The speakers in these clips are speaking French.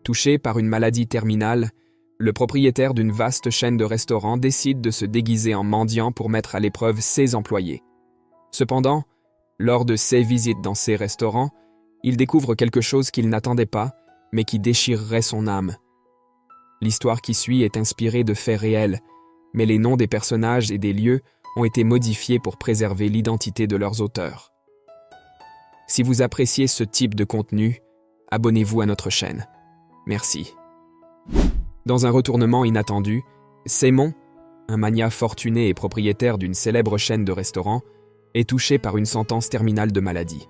Touché par une maladie terminale, le propriétaire d'une vaste chaîne de restaurants décide de se déguiser en mendiant pour mettre à l'épreuve ses employés. Cependant, lors de ses visites dans ces restaurants, il découvre quelque chose qu'il n'attendait pas, mais qui déchirerait son âme. L'histoire qui suit est inspirée de faits réels, mais les noms des personnages et des lieux ont été modifiés pour préserver l'identité de leurs auteurs. Si vous appréciez ce type de contenu, abonnez-vous à notre chaîne. Merci. Dans un retournement inattendu, Simon, un magnat fortuné et propriétaire d'une célèbre chaîne de restaurants, est touché par une sentence terminale de maladie.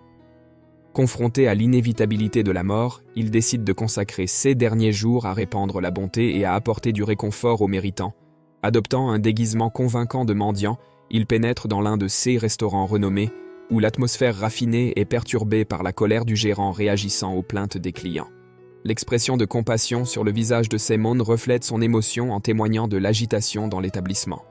Confronté à l'inévitabilité de la mort, il décide de consacrer ses derniers jours à répandre la bonté et à apporter du réconfort aux méritants. Adoptant un déguisement convaincant de mendiant, il pénètre dans l'un de ces restaurants renommés, où l'atmosphère raffinée est perturbée par la colère du gérant réagissant aux plaintes des clients. L'expression de compassion sur le visage de Simon reflète son émotion en témoignant de l'agitation dans l'établissement.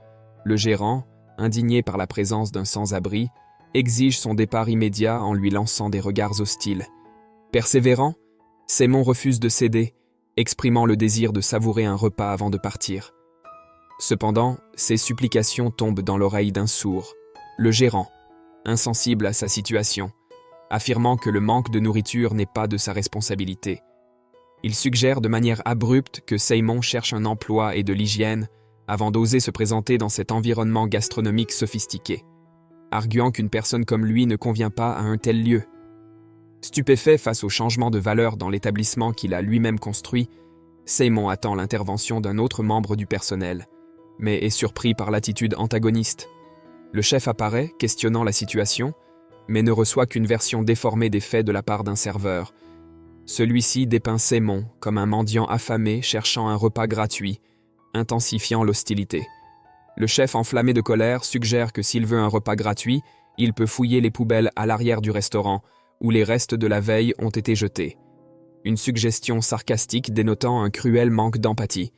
Le gérant, indigné par la présence d'un sans-abri, exige son départ immédiat en lui lançant des regards hostiles. Persévérant, Simon refuse de céder, exprimant le désir de savourer un repas avant de partir. Cependant, ses supplications tombent dans l'oreille d'un sourd, le gérant, insensible à sa situation, affirmant que le manque de nourriture n'est pas de sa responsabilité. Il suggère de manière abrupte que Simon cherche un emploi et de l'hygiène avant d'oser se présenter dans cet environnement gastronomique sophistiqué, arguant qu'une personne comme lui ne convient pas à un tel lieu. Stupéfait face au changement de valeur dans l'établissement qu'il a lui-même construit, Simon attend l'intervention d'un autre membre du personnel, mais est surpris par l'attitude antagoniste. Le chef apparaît, questionnant la situation, mais ne reçoit qu'une version déformée des faits de la part d'un serveur. Celui-ci dépeint Simon comme un mendiant affamé cherchant un repas gratuit, intensifiant l'hostilité. Le chef enflammé de colère suggère que s'il veut un repas gratuit, il peut fouiller les poubelles à l'arrière du restaurant, où les restes de la veille ont été jetés. Une suggestion sarcastique dénotant un cruel manque d'empathie.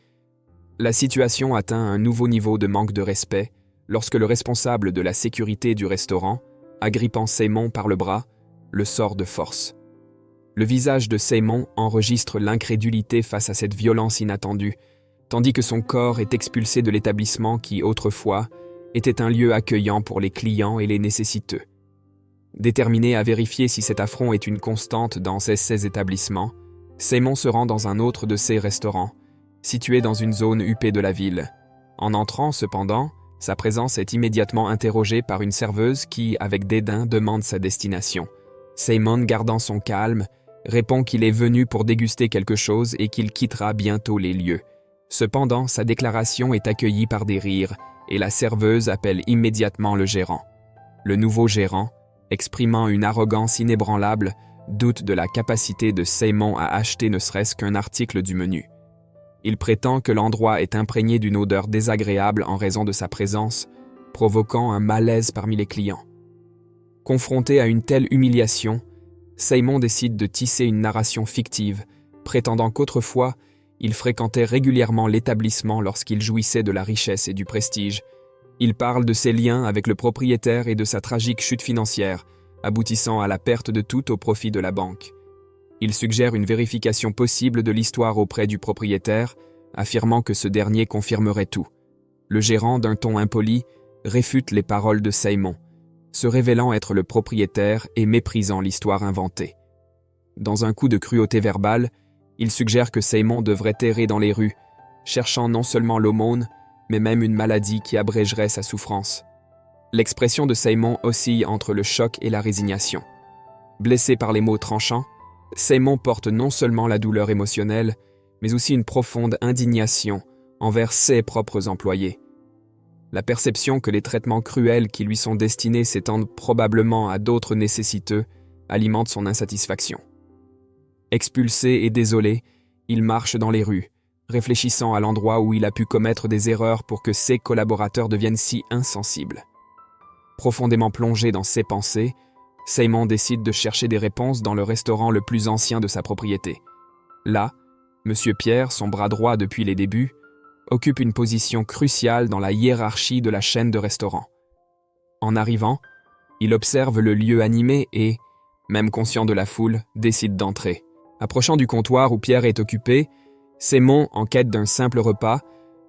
La situation atteint un nouveau niveau de manque de respect lorsque le responsable de la sécurité du restaurant, agrippant Simon par le bras, le sort de force. Le visage de Simon enregistre l'incrédulité face à cette violence inattendue, tandis que son corps est expulsé de l'établissement qui, autrefois, était un lieu accueillant pour les clients et les nécessiteux. Déterminé à vérifier si cet affront est une constante dans ces établissements, Simon se rend dans un autre de ces restaurants, situé dans une zone huppée de la ville. En entrant, cependant, sa présence est immédiatement interrogée par une serveuse qui, avec dédain, demande sa destination. Simon, gardant son calme, répond qu'il est venu pour déguster quelque chose et qu'il quittera bientôt les lieux. Cependant, sa déclaration est accueillie par des rires et la serveuse appelle immédiatement le gérant. Le nouveau gérant, exprimant une arrogance inébranlable, doute de la capacité de Simon à acheter ne serait-ce qu'un article du menu. Il prétend que l'endroit est imprégné d'une odeur désagréable en raison de sa présence, provoquant un malaise parmi les clients. Confronté à une telle humiliation, Simon décide de tisser une narration fictive, prétendant qu'autrefois, il fréquentait régulièrement l'établissement lorsqu'il jouissait de la richesse et du prestige. Il parle de ses liens avec le propriétaire et de sa tragique chute financière, aboutissant à la perte de tout au profit de la banque. Il suggère une vérification possible de l'histoire auprès du propriétaire, affirmant que ce dernier confirmerait tout. Le gérant, d'un ton impoli, réfute les paroles de Simon, se révélant être le propriétaire et méprisant l'histoire inventée. Dans un coup de cruauté verbale, il suggère que Simon devrait errer dans les rues, cherchant non seulement l'aumône, mais même une maladie qui abrégerait sa souffrance. L'expression de Simon oscille entre le choc et la résignation. Blessé par les mots tranchants, Simon porte non seulement la douleur émotionnelle, mais aussi une profonde indignation envers ses propres employés. La perception que les traitements cruels qui lui sont destinés s'étendent probablement à d'autres nécessiteux alimente son insatisfaction. Expulsé et désolé, il marche dans les rues, réfléchissant à l'endroit où il a pu commettre des erreurs pour que ses collaborateurs deviennent si insensibles. Profondément plongé dans ses pensées, Simon décide de chercher des réponses dans le restaurant le plus ancien de sa propriété. Là, M. Pierre, son bras droit depuis les débuts, occupe une position cruciale dans la hiérarchie de la chaîne de restaurants. En arrivant, il observe le lieu animé et, même conscient de la foule, décide d'entrer. Approchant du comptoir où Pierre est occupé, Simon, en quête d'un simple repas,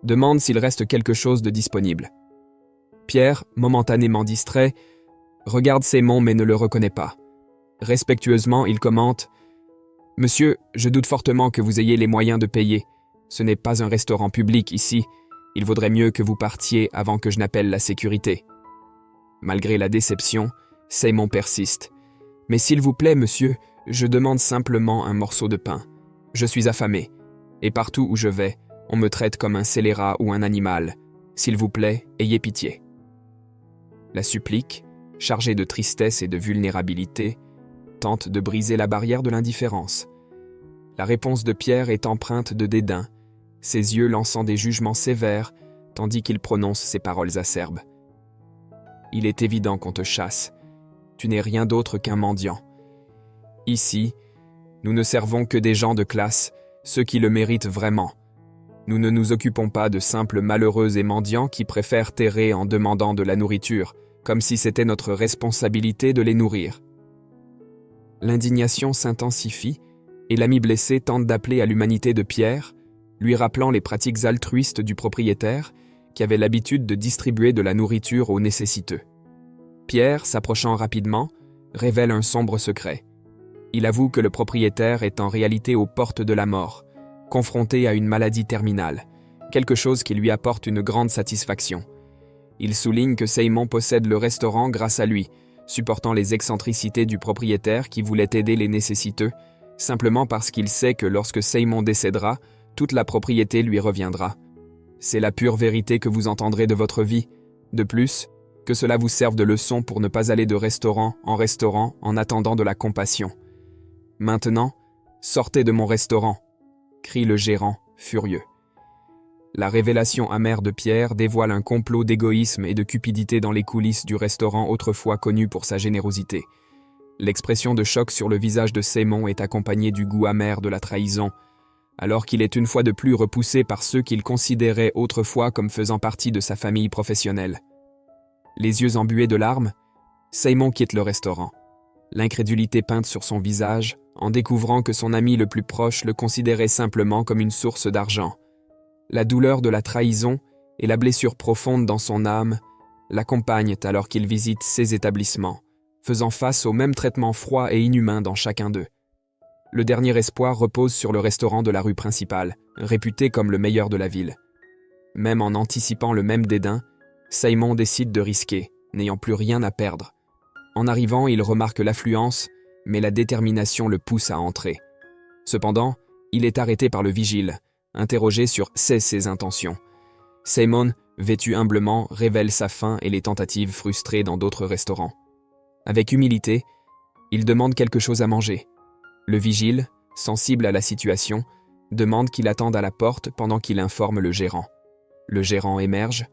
demande s'il reste quelque chose de disponible. Pierre, momentanément distrait, regarde Simon mais ne le reconnaît pas. Respectueusement, il commente « Monsieur, je doute fortement que vous ayez les moyens de payer. Ce n'est pas un restaurant public ici. Il vaudrait mieux que vous partiez avant que je n'appelle la sécurité. » Malgré la déception, Simon persiste. « Mais s'il vous plaît, monsieur, je demande simplement un morceau de pain. Je suis affamé. Et partout où je vais, on me traite comme un scélérat ou un animal. S'il vous plaît, ayez pitié. » La supplique, chargée de tristesse et de vulnérabilité, tente de briser la barrière de l'indifférence. La réponse de Pierre est empreinte de dédain, ses yeux lançant des jugements sévères, tandis qu'il prononce ces paroles acerbes. « Il est évident qu'on te chasse. Tu n'es rien d'autre qu'un mendiant. Ici, nous ne servons que des gens de classe, ceux qui le méritent vraiment. Nous ne nous occupons pas de simples malheureux et mendiants qui préfèrent terrer en demandant de la nourriture, comme si c'était notre responsabilité de les nourrir. » L'indignation s'intensifie et l'ami blessé tente d'appeler à l'humanité de Pierre, lui rappelant les pratiques altruistes du propriétaire qui avait l'habitude de distribuer de la nourriture aux nécessiteux. Pierre, s'approchant rapidement, révèle un sombre secret. Il avoue que le propriétaire est en réalité aux portes de la mort, confronté à une maladie terminale, quelque chose qui lui apporte une grande satisfaction. Il souligne que Simon possède le restaurant grâce à lui, supportant les excentricités du propriétaire qui voulait aider les nécessiteux, simplement parce qu'il sait que lorsque Simon décédera, toute la propriété lui reviendra. C'est la pure vérité que vous entendrez de votre vie. De plus, que cela vous serve de leçon pour ne pas aller de restaurant en attendant de la compassion. Maintenant, sortez de mon restaurant, crie le gérant, furieux. La révélation amère de Pierre dévoile un complot d'égoïsme et de cupidité dans les coulisses du restaurant autrefois connu pour sa générosité. L'expression de choc sur le visage de Simon est accompagnée du goût amer de la trahison, alors qu'il est une fois de plus repoussé par ceux qu'il considérait autrefois comme faisant partie de sa famille professionnelle. Les yeux embués de larmes, Simon quitte le restaurant. L'incrédulité peinte sur son visage en découvrant que son ami le plus proche le considérait simplement comme une source d'argent. La douleur de la trahison et la blessure profonde dans son âme l'accompagnent alors qu'il visite ces établissements, faisant face au même traitement froid et inhumain dans chacun d'eux. Le dernier espoir repose sur le restaurant de la rue principale, réputé comme le meilleur de la ville. Même en anticipant le même dédain, Simon décide de risquer, n'ayant plus rien à perdre. En arrivant, il remarque l'affluence, mais la détermination le pousse à entrer. Cependant, il est arrêté par le vigile, interrogé sur ses intentions. Simon, vêtu humblement, révèle sa faim et les tentatives frustrées dans d'autres restaurants. Avec humilité, il demande quelque chose à manger. Le vigile, sensible à la situation, demande qu'il attende à la porte pendant qu'il informe le gérant. Le gérant émerge,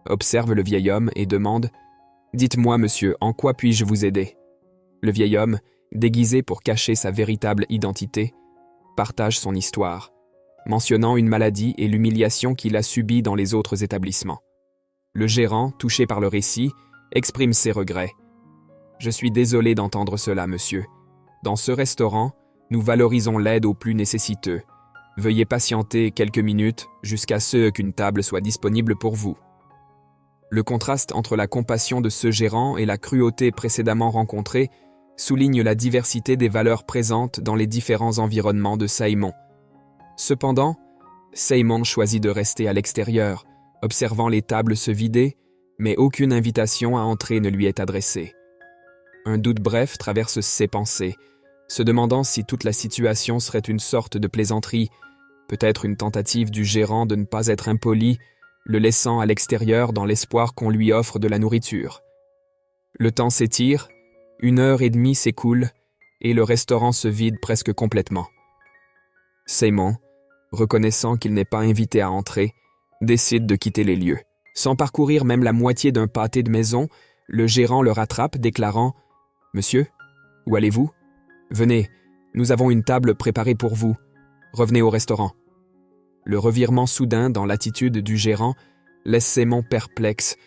observe le vieil homme et demande « Dites-moi, monsieur, en quoi puis-je vous aider ?» Le vieil homme, déguisé pour cacher sa véritable identité, partage son histoire, mentionnant une maladie et l'humiliation qu'il a subie dans les autres établissements. Le gérant, touché par le récit, exprime ses regrets. « Je suis désolé d'entendre cela, monsieur. Dans ce restaurant, nous valorisons l'aide aux plus nécessiteux. Veuillez patienter quelques minutes jusqu'à ce qu'une table soit disponible pour vous. » Le contraste entre la compassion de ce gérant et la cruauté précédemment rencontrée souligne la diversité des valeurs présentes dans les différents environnements de Simon. Cependant, Simon choisit de rester à l'extérieur, observant les tables se vider, mais aucune invitation à entrer ne lui est adressée. Un doute bref traverse ses pensées, se demandant si toute la situation serait une sorte de plaisanterie, peut-être une tentative du gérant de ne pas être impoli, le laissant à l'extérieur dans l'espoir qu'on lui offre de la nourriture. Le temps s'étire, 1h30 s'écoule, et le restaurant se vide presque complètement. Simon, reconnaissant qu'il n'est pas invité à entrer, décide de quitter les lieux. Sans parcourir même la moitié d'un pâté de maison, le gérant le rattrape, déclarant « Monsieur, où allez-vous ? Venez, nous avons une table préparée pour vous. Revenez au restaurant. » Le revirement soudain dans l'attitude du gérant laisse Simon perplexe,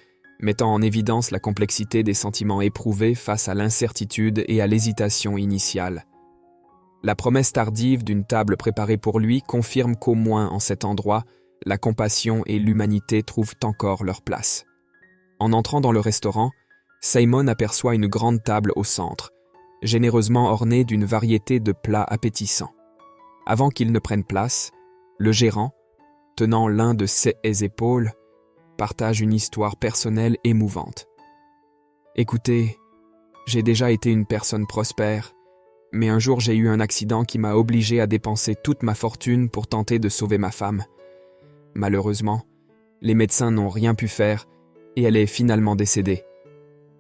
mettant en évidence la complexité des sentiments éprouvés face à l'incertitude et à l'hésitation initiale. La promesse tardive d'une table préparée pour lui confirme qu'au moins en cet endroit, la compassion et l'humanité trouvent encore leur place. En entrant dans le restaurant, Simon aperçoit une grande table au centre, généreusement ornée d'une variété de plats appétissants. Avant qu'il ne prenne place, le gérant, tenant l'un de ses épaules, partage une histoire personnelle émouvante. « Écoutez, j'ai déjà été une personne prospère, mais un jour j'ai eu un accident qui m'a obligé à dépenser toute ma fortune pour tenter de sauver ma femme. Malheureusement, les médecins n'ont rien pu faire et elle est finalement décédée.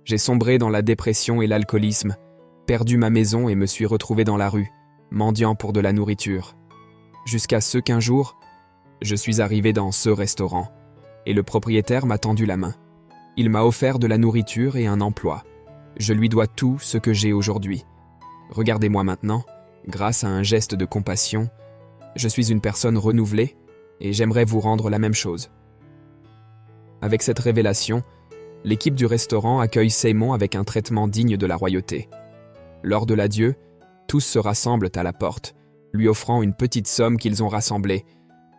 J'ai sombré dans la dépression et l'alcoolisme, perdu ma maison et me suis retrouvé dans la rue, mendiant pour de la nourriture. Jusqu'à ce qu'un jour, je suis arrivé dans ce restaurant et le propriétaire m'a tendu la main. Il m'a offert de la nourriture et un emploi. Je lui dois tout ce que j'ai aujourd'hui. Regardez-moi maintenant, grâce à un geste de compassion, je suis une personne renouvelée et j'aimerais vous rendre la même chose. » Avec cette révélation, l'équipe du restaurant accueille Simon avec un traitement digne de la royauté. Lors de l'adieu, tous se rassemblent à la porte, lui offrant une petite somme qu'ils ont rassemblée.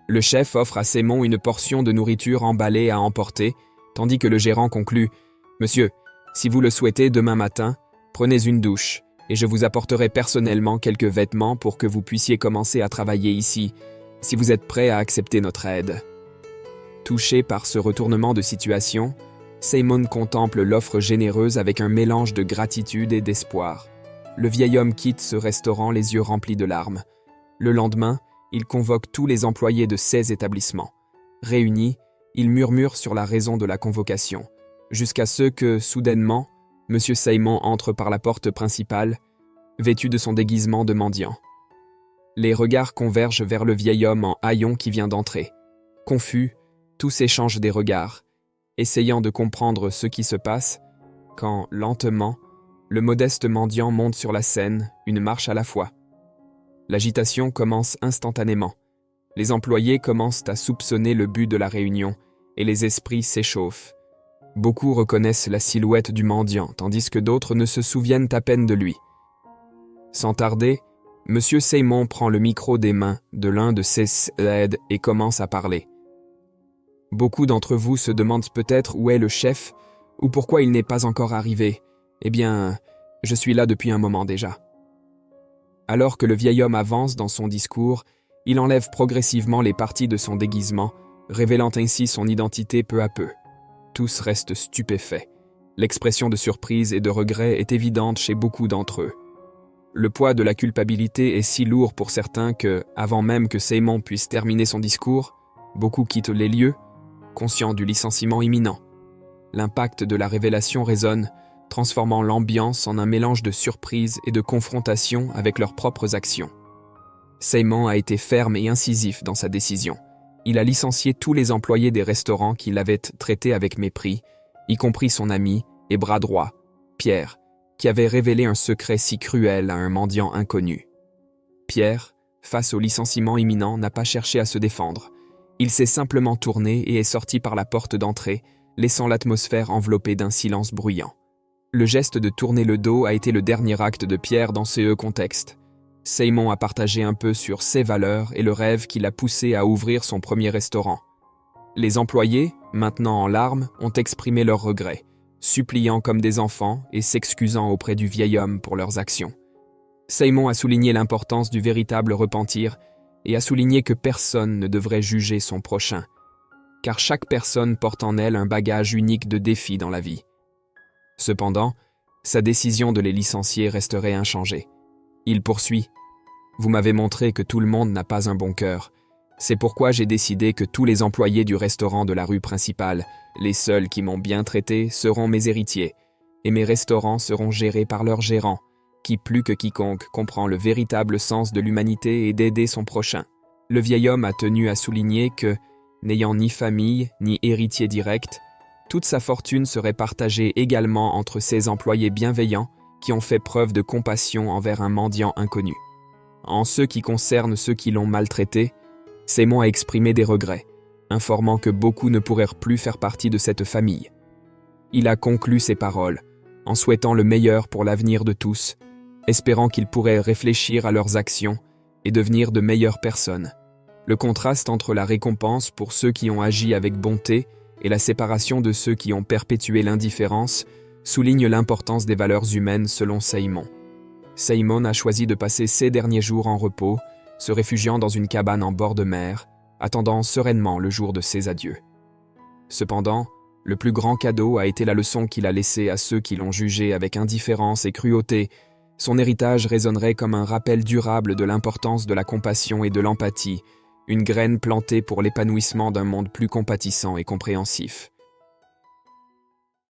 Le chef offre à Simon une portion de nourriture emballée à emporter, tandis que le gérant conclut « Monsieur, si vous le souhaitez demain matin, prenez une douche et je vous apporterai personnellement quelques vêtements pour que vous puissiez commencer à travailler ici, si vous êtes prêt à accepter notre aide. » Touché par ce retournement de situation, Simon contemple l'offre généreuse avec un mélange de gratitude et d'espoir. Le vieil homme quitte ce restaurant les yeux remplis de larmes. Le lendemain, il convoque tous les employés de 16 établissements. Réunis, il murmure sur la raison de la convocation, jusqu'à ce que, soudainement, M. Simon entre par la porte principale, vêtu de son déguisement de mendiant. Les regards convergent vers le vieil homme en haillons qui vient d'entrer. Confus, tous échangent des regards, essayant de comprendre ce qui se passe, quand, lentement, le modeste mendiant monte sur la scène, une marche à la fois. L'agitation commence instantanément. Les employés commencent à soupçonner le but de la réunion, et les esprits s'échauffent. Beaucoup reconnaissent la silhouette du mendiant, tandis que d'autres ne se souviennent à peine de lui. Sans tarder, M. Simon prend le micro des mains de l'un de ses aides et commence à parler. Beaucoup d'entre vous se demandent peut-être où est le chef ou pourquoi il n'est pas encore arrivé. Eh bien, je suis là depuis un moment déjà. Alors que le vieil homme avance dans son discours, il enlève progressivement les parties de son déguisement, révélant ainsi son identité peu à peu. Tous restent stupéfaits. L'expression de surprise et de regret est évidente chez beaucoup d'entre eux. Le poids de la culpabilité est si lourd pour certains que, avant même que Simon puisse terminer son discours, beaucoup quittent les lieux, conscients du licenciement imminent. L'impact de la révélation résonne, transformant l'ambiance en un mélange de surprise et de confrontation avec leurs propres actions. Simon a été ferme et incisif dans sa décision. Il a licencié tous les employés des restaurants qui l'avaient traité avec mépris, y compris son ami et bras droit, Pierre, qui avait révélé un secret si cruel à un mendiant inconnu. Pierre, face au licenciement imminent, n'a pas cherché à se défendre. Il s'est simplement tourné et est sorti par la porte d'entrée, laissant l'atmosphère enveloppée d'un silence bruyant. Le geste de tourner le dos a été le dernier acte de Pierre dans ce contexte. Simon a partagé un peu sur ses valeurs et le rêve qui l'a poussé à ouvrir son premier restaurant. Les employés, maintenant en larmes, ont exprimé leurs regrets, suppliant comme des enfants et s'excusant auprès du vieil homme pour leurs actions. Simon a souligné l'importance du véritable repentir et a souligné que personne ne devrait juger son prochain, car chaque personne porte en elle un bagage unique de défis dans la vie. Cependant, sa décision de les licencier resterait inchangée. Il poursuit « Vous m'avez montré que tout le monde n'a pas un bon cœur. C'est pourquoi j'ai décidé que tous les employés du restaurant de la rue principale, les seuls qui m'ont bien traité, seront mes héritiers, et mes restaurants seront gérés par leur gérant, qui plus que quiconque comprend le véritable sens de l'humanité et d'aider son prochain. » Le vieil homme a tenu à souligner que, n'ayant ni famille ni héritier direct, toute sa fortune serait partagée également entre ses employés bienveillants qui ont fait preuve de compassion envers un mendiant inconnu. En ce qui concerne ceux qui l'ont maltraité, Simon a exprimé des regrets, informant que beaucoup ne pourraient plus faire partie de cette famille. Il a conclu ses paroles, en souhaitant le meilleur pour l'avenir de tous, espérant qu'ils pourraient réfléchir à leurs actions et devenir de meilleures personnes. Le contraste entre la récompense pour ceux qui ont agi avec bonté et la séparation de ceux qui ont perpétué l'indifférence souligne l'importance des valeurs humaines selon Simon. Simon a choisi de passer ses derniers jours en repos, se réfugiant dans une cabane en bord de mer, attendant sereinement le jour de ses adieux. Cependant, le plus grand cadeau a été la leçon qu'il a laissée à ceux qui l'ont jugé avec indifférence et cruauté. Son héritage résonnerait comme un rappel durable de l'importance de la compassion et de l'empathie, une graine plantée pour l'épanouissement d'un monde plus compatissant et compréhensif.